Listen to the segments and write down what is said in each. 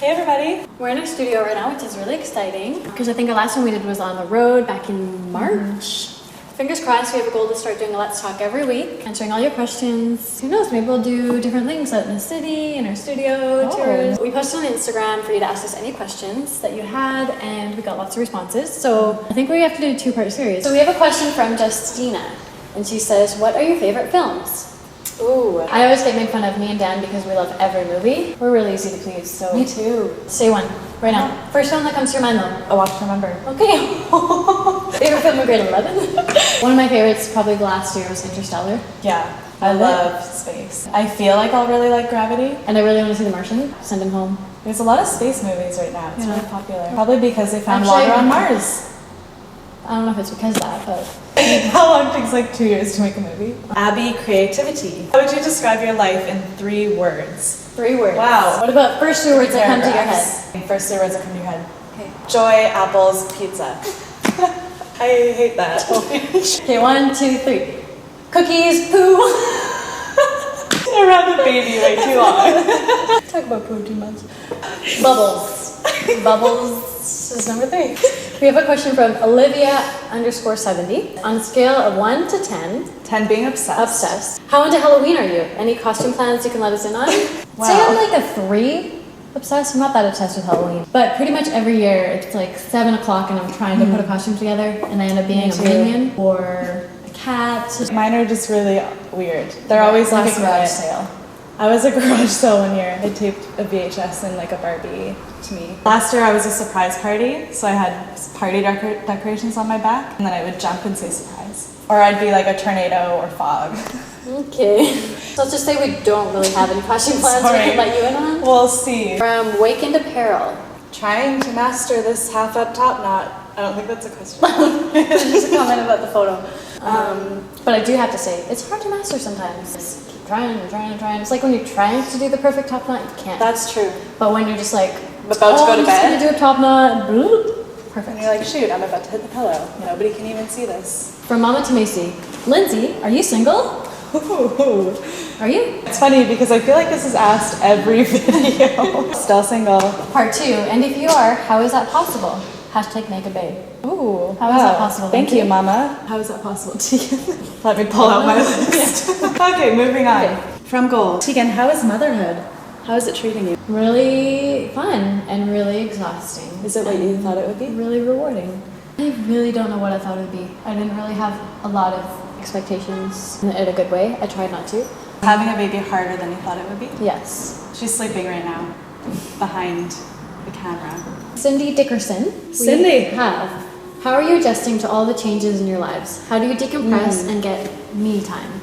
Hey everybody! We're in our studio right now, which is really exciting because I think our last one we did was on the road back in March. Fingers crossed, we have a goal to start doing a Let's Talk every week, answering all your questions. Who knows, maybe we'll do different things out in the city, in our studio, tours. We posted on Instagram for you to ask us any questions that you had, and we got lots of responses. So I think we have to do a two-part series. So we have a question from Justina, and she says, what are your favorite films? Ooh. I always get made fun of, me and Dan, because we love every movie. We're really easy to please, so. Me too. Say one, right now. First one that comes to your mind though. A Walk to Remember. Okay. Favorite film of grade 11? One of my favorites, probably last year, was Interstellar. Yeah, I love space. I feel like I'll really like Gravity. And I really want to see The Martian. Send him home. There's a lot of space movies right now. It's Yeah. really popular. Probably because they found Actually, water on Mars. I don't know if it's because of that, but. How long takes like 2 years to make a movie? Abby, creativity. How would you describe your life in 3 words? 3 words. Wow. What about first 2 words that come to your head? First 3 words that come to your head. Okay. Joy, apples, pizza. I hate that. Okay, 1, 2, 3. Cookies, poo. Around the baby way too long. Talk about poo too much. Bubbles. Bubbles is number 3. We have a question from Olivia_70. On a scale of 1 to 10. 10 being obsessed. Obsessed. How into Halloween are you? Any costume plans you can let us in on? Wow. Say I'm like a 3 obsessed. I'm not that obsessed with Halloween. But pretty much every year it's like 7 o'clock and I'm trying to put a costume together and I end up being a minion or a cat. Mine are just really weird. They're always Like a last garage minute. sale. I was at a garage sale one year. I taped a VHS and like a Barbie to me. Last year I was a surprise party, so I had party decorations on my back, and then I would jump and say surprise. Or I'd be like a tornado or fog. Okay. So let's just say we don't really have any costume plans we can let you in on. We'll see. From Wakened Apparel. Trying to master this half up top knot. I don't think that's a question. Just a comment about the photo. But I do have to say, it's hard to master sometimes. Just keep trying and trying and trying. It's like when you're trying to do the perfect top knot, you can't. That's true. But when you're just like, About to go to I'm just bed. gonna do a top knot. Bloop. Perfect. And you're like, shoot, I'm about to hit the pillow. Nobody can even see this. From Mama to Macy. Lindsay, are you single? Ooh. Are you? It's funny because I feel like this is asked every video. Still single. Part 2. And if you are, how is that possible? Hashtag make a babe. Ooh. How is that possible, Thank Lindsay? you, Mama. How is that possible, Tegan? Let me pull out my list. Okay, moving on. Okay. From goal. Tegan, how is motherhood? How is it treating you? Really fun and really exhausting. Is it what you thought it would be? Really rewarding. I really don't know what I thought it would be. I didn't really have a lot of expectations in a good way. I tried not to. Having a baby harder than you thought it would be? Yes. She's sleeping right now, behind the camera. Cindy Dickerson. Cindy. We have. How are you adjusting to all the changes in your lives? How do you decompress and get me time?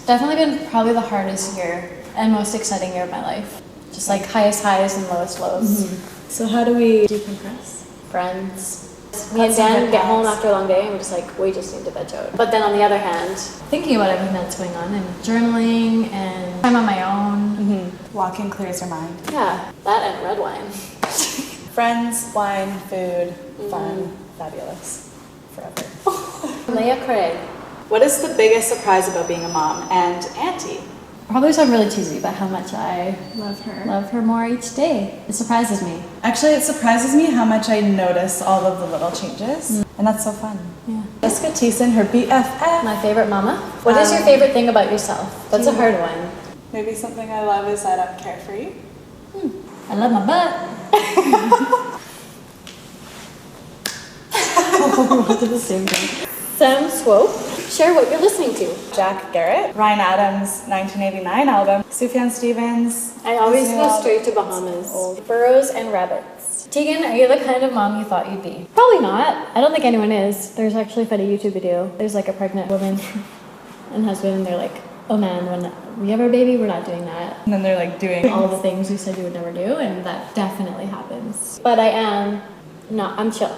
Definitely been probably the hardest year and most exciting year of my life. Just like highest highs and lowest lows. So how do we decompress? Friends. Me Cut and some Dan good get home times. after a long day and we're just like, we just need to veg out. But then on the other hand, thinking about everything that's going on and journaling and time on my own. Walking clears your mind. Yeah, that and red wine. Friends, wine, food, fun, fabulous, forever. Leah Craig. What is the biggest surprise about being a mom and auntie? Probably sound really cheesy, but how much I Love her. love her more each day. It surprises me. Actually, it surprises me how much I notice all of the little changes, and that's so fun. Yeah. Jessica Thiessen, her BFF. My favorite mama. What is your favorite thing about yourself? That's a hard one. Maybe something I love is that I'm carefree. I love my butt. We'll do the same thing. Sam Swope. Share what you're listening to. Jack Garrett, Ryan Adams' 1989 album, Sufjan Stevens. I always Disney go album. straight to Bahamas. Burros and rabbits. Tegan, are you the kind of mom you thought you'd be? Probably not. I don't think anyone is. There's actually a funny YouTube video. There's like a pregnant woman and husband, and they're like, oh man, when we have our baby, we're not doing that. And then they're like doing All the things we said we would never do, and that definitely happens. But I am not. I'm chill.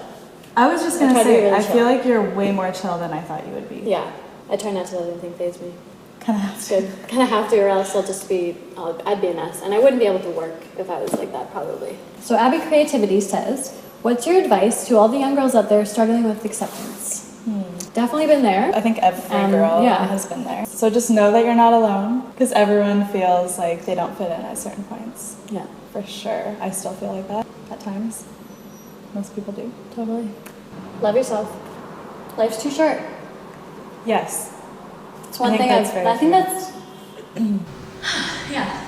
I was just I gonna try to be say, really I chill. feel like you're way more chill than I thought you would be. Yeah, I try not to let anything faze me. Kind of. It's good. Kind of have to, or else I'll just be. I'd be a mess, and I wouldn't be able to work if I was like that, probably. So Abby Creativity says, "What's your advice to all the young girls out there struggling with acceptance?" Definitely been there. I think every girl yeah. has been there. So just know that you're not alone, because everyone feels like they don't fit in at certain points. Yeah, For sure. I still feel like that at times. Most people do. totally. Love yourself. Life's too short. Yes. It's one I think thing that's very I think true. that's yeah.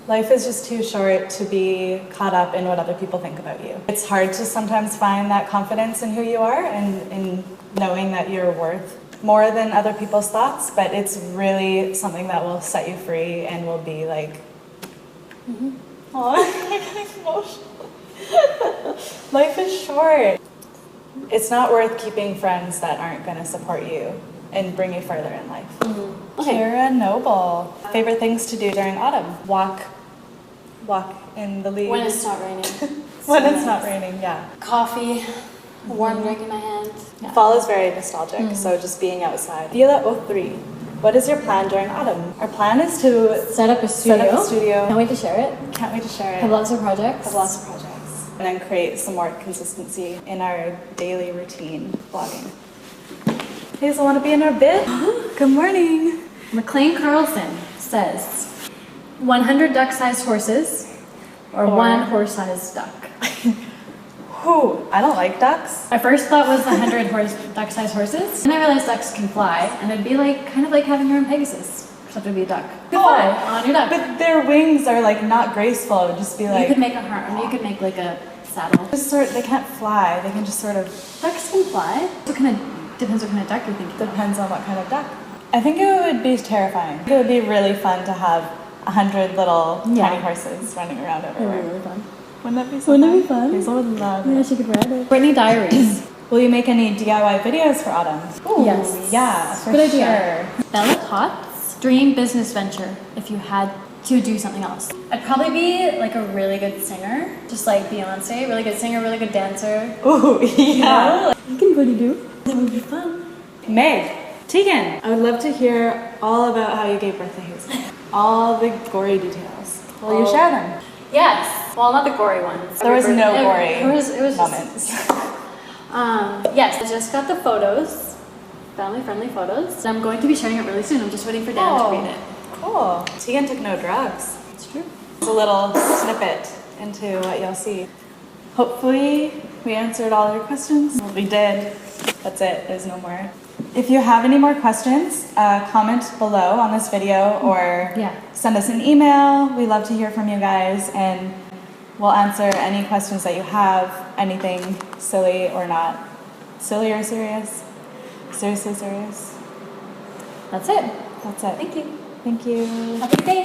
Life is just too short to be caught up in what other people think about you. It's hard to sometimes find that confidence in who you are and in knowing that you're worth more than other people's thoughts, but it's really something that will set you free and will be like, oh, I'm getting emotional. Life is short. It's not worth keeping friends that aren't going to support you and bring you further in life. Okay. Kira Noble. Favorite things to do during autumn? Walk in the leaves. When it's not raining. When it's not raining, yeah. Coffee, a warm drink in my hand. Yeah. Fall is very nostalgic, so just being outside. Viola03. What is your plan during autumn? Our plan is to Set up a studio. Can't wait to share it. wait to share it. Have lots of projects. Have lots of projects. And then create some more consistency in our daily routine vlogging. Hazel, want to be in our bit? Good morning. McLean Carlson says 100 duck-sized horses or one horse-sized duck. Whew, I don't like ducks. My first thought was 100 duck-sized horses. And I realized ducks can fly, and it'd be like kind of like having your own Pegasus, except it'd be a duck. You could fly on your duck. But their wings are like not graceful. It would just be You like could make a harm. You could make like a saddle. they can't fly. They can just sort of Ducks can fly. What kind of depends what kind of duck you're thinking. depends on what kind of duck. I think it would be terrifying. It would be really fun to have 100 little tiny horses running around everywhere. Really fun. Wouldn't that be so Wouldn't it be fun? fun? Hazel would love it. Yeah, she could ride it. Brittany Diaries. Will you make any DIY videos for autumn? Ooh, Yes. Yeah, for Good sure. idea. Bella Potts. Dream business venture if you had to do something else. I'd probably be like a really good singer, just like Beyonce. Really good singer, really good dancer. Ooh, yeah. You can really do. That would be fun. Meg, Tegan, I would love to hear all about how you gave birth to Hazel. All the gory details. Will you share them? Yes. Well, not the gory ones. There was no gory It was moments. Yes, I just got the photos, family-friendly photos. I'm going to be sharing it really soon. I'm just waiting for Dan to read it. Cool. Tegan took no drugs. It's true. It's a little snippet into what you'll see. Hopefully, we answered all your questions. Well, we did. That's it. There's no more. If you have any more questions, comment below on this video or send us an email. We love to hear from you guys, and we'll answer any questions that you have, anything silly or not. Silly or serious? Seriously serious? That's it. That's it. Thank you. Thank you. Have a good day.